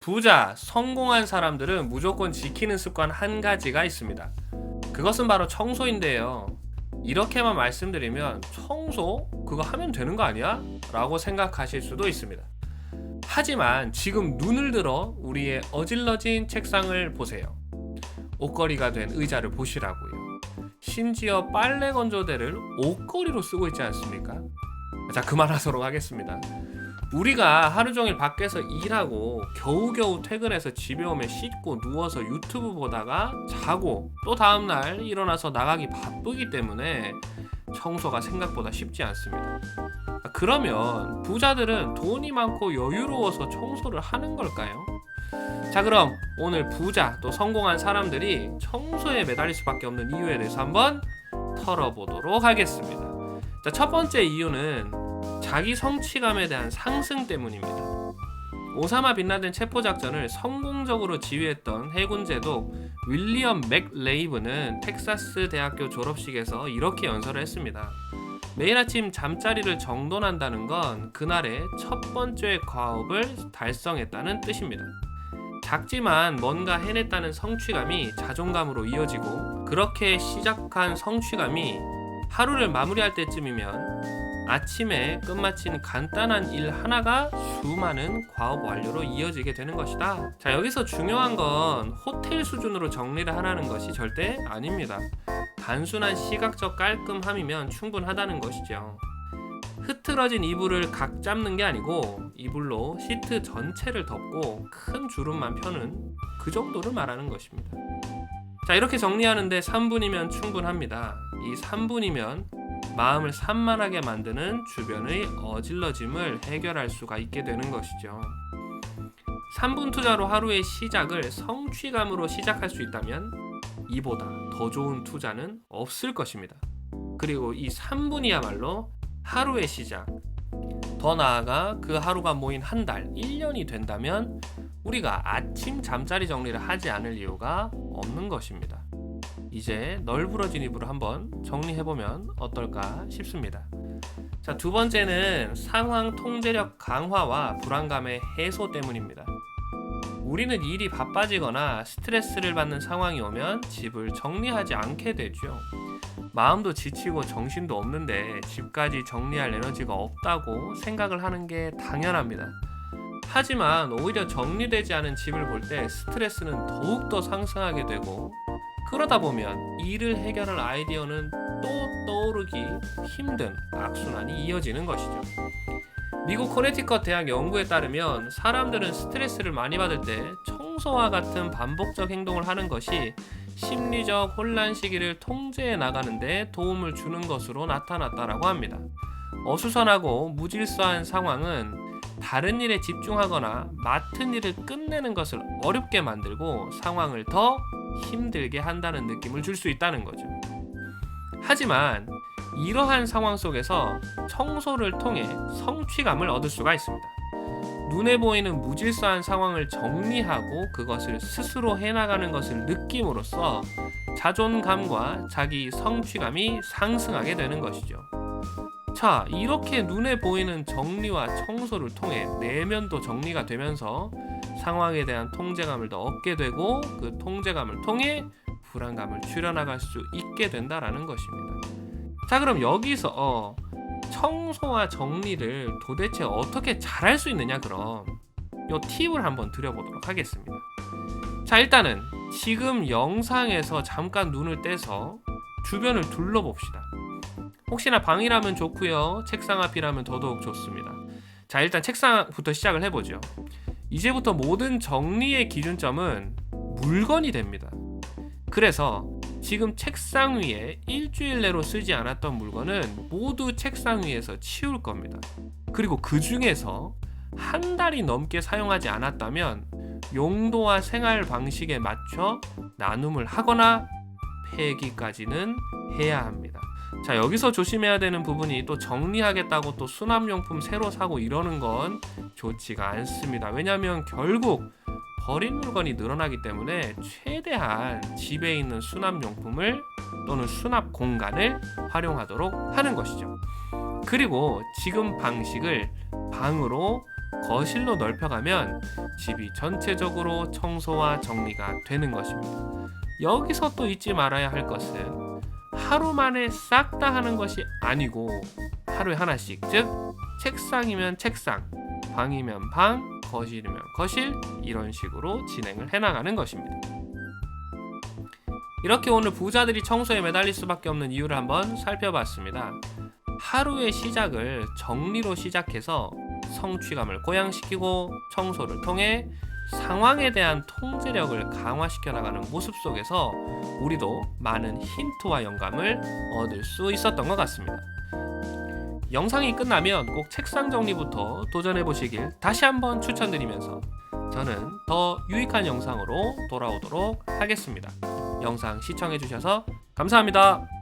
부자, 성공한 사람들은 무조건 지키는 습관 한 가지가 있습니다. 그것은 바로 청소인데요. 이렇게만 말씀드리면 청소? 그거 하면 되는 거 아니야? 라고 생각하실 수도 있습니다. 하지만 지금 눈을 들어 우리의 어질러진 책상을 보세요. 옷걸이가 된 의자를 보시라고요. 심지어 빨래 건조대를 옷걸이로 쓰고 있지 않습니까? 자, 그만하도록 하겠습니다. 우리가 하루 종일 밖에서 일하고 겨우겨우 퇴근해서 집에 오면 씻고 누워서 유튜브 보다가 자고 또 다음날 일어나서 나가기 바쁘기 때문에 청소가 생각보다 쉽지 않습니다. 그러면 부자들은 돈이 많고 여유로워서 청소를 하는 걸까요? 자, 그럼 오늘 부자 또 성공한 사람들이 청소에 매달릴 수밖에 없는 이유에 대해서 한번 털어보도록 하겠습니다. 자, 첫 번째 이유는 자기 성취감에 대한 상승 때문입니다. 오사마 빈라덴 체포작전을 성공적으로 지휘했던 해군 제독 윌리엄 맥레이브는 텍사스 대학교 졸업식에서 이렇게 연설을 했습니다. 매일 아침 잠자리를 정돈한다는 건 그날의 첫 번째 과업을 달성했다는 뜻입니다. 작지만 뭔가 해냈다는 성취감이 자존감으로 이어지고, 그렇게 시작한 성취감이 하루를 마무리할 때쯤이면 아침에 끝마친 간단한 일 하나가 수많은 과업 완료로 이어지게 되는 것이다. 자, 여기서 중요한 건 호텔 수준으로 정리를 하라는 것이 절대 아닙니다. 단순한 시각적 깔끔함이면 충분하다는 것이죠. 흐트러진 이불을 각 잡는 게 아니고 이불로 시트 전체를 덮고 큰 주름만 펴는 그 정도를 말하는 것입니다. 자, 이렇게 정리하는데 3분이면 충분합니다. 이 3분이면 마음을 산만하게 만드는 주변의 어질러짐을 해결할 수가 있게 되는 것이죠. 3분 투자로 하루의 시작을 성취감으로 시작할 수 있다면 이보다 더 좋은 투자는 없을 것입니다. 그리고 이 3분이야말로 하루의 시작, 더 나아가 그 하루가 모인 한 달, 1년이 된다면 우리가 아침 잠자리 정리를 하지 않을 이유가 없는 것입니다. 이제 널브러진 이불을 한번 정리해보면 어떨까 싶습니다. 자, 두 번째는 상황 통제력 강화와 불안감의 해소 때문입니다. 우리는 일이 바빠지거나 스트레스를 받는 상황이 오면 집을 정리하지 않게 되죠. 마음도 지치고 정신도 없는데 집까지 정리할 에너지가 없다고 생각을 하는 게 당연합니다. 하지만 오히려 정리되지 않은 집을 볼 때 스트레스는 더욱더 상승하게 되고, 그러다 보면 일을 해결할 아이디어는 또 떠오르기 힘든 악순환이 이어지는 것이죠. 미국 코네티컷 대학 연구에 따르면 사람들은 스트레스를 많이 받을 때 청소와 같은 반복적 행동을 하는 것이 심리적 혼란 시기를 통제해 나가는데 도움을 주는 것으로 나타났다고 합니다. 어수선하고 무질서한 상황은 다른 일에 집중하거나 맡은 일을 끝내는 것을 어렵게 만들고 상황을 더 힘들게 한다는 느낌을 줄 수 있다는 거죠. 하지만 이러한 상황 속에서 청소를 통해 성취감을 얻을 수가 있습니다. 눈에 보이는 무질서한 상황을 정리하고 그것을 스스로 해나가는 것을 느낌으로써 자존감과 자기 성취감이 상승하게 되는 것이죠. 자, 이렇게 눈에 보이는 정리와 청소를 통해 내면도 정리가 되면서 상황에 대한 통제감을 더 얻게 되고, 그 통제감을 통해 불안감을 줄여나갈 수 있게 된다라는 것입니다. 자, 그럼 여기서 청소와 정리를 도대체 어떻게 잘할 수 있느냐, 그럼 이 팁을 한번 드려보도록 하겠습니다. 자, 일단은 지금 영상에서 잠깐 눈을 떼서 주변을 둘러봅시다. 혹시나 방이라면 좋고요, 책상 앞이라면 더더욱 좋습니다. 자, 일단 책상부터 시작을 해보죠. 이제부터 모든 정리의 기준점은 물건이 됩니다. 그래서 지금 책상 위에 일주일 내로 쓰지 않았던 물건은 모두 책상 위에서 치울 겁니다. 그리고 그 중에서 한 달이 넘게 사용하지 않았다면 용도와 생활 방식에 맞춰 나눔을 하거나 폐기까지는 해야 합니다. 자, 여기서 조심해야 되는 부분이, 또 정리하겠다고 또 수납용품 새로 사고 이러는 건 좋지가 않습니다. 왜냐하면 결국 버린 물건이 늘어나기 때문에 최대한 집에 있는 수납용품을 또는 수납 공간을 활용하도록 하는 것이죠. 그리고 지금 방식을 방으로 거실로 넓혀가면 집이 전체적으로 청소와 정리가 되는 것입니다. 여기서 또 잊지 말아야 할 것은 하루 만에 싹 다 하는 것이 아니고 하루에 하나씩, 즉 책상이면 책상, 방이면 방, 거실이면 거실, 이런 식으로 진행을 해나가는 것입니다. 이렇게 오늘 부자들이 청소에 매달릴 수밖에 없는 이유를 한번 살펴봤습니다. 하루의 시작을 정리로 시작해서 성취감을 고양시키고 청소를 통해 상황에 대한 통제력을 강화시켜 나가는 모습 속에서 우리도 많은 힌트와 영감을 얻을 수 있었던 것 같습니다. 영상이 끝나면 꼭 책상 정리부터 도전해 보시길 다시 한번 추천드리면서 저는 더 유익한 영상으로 돌아오도록 하겠습니다. 영상 시청해 주셔서 감사합니다.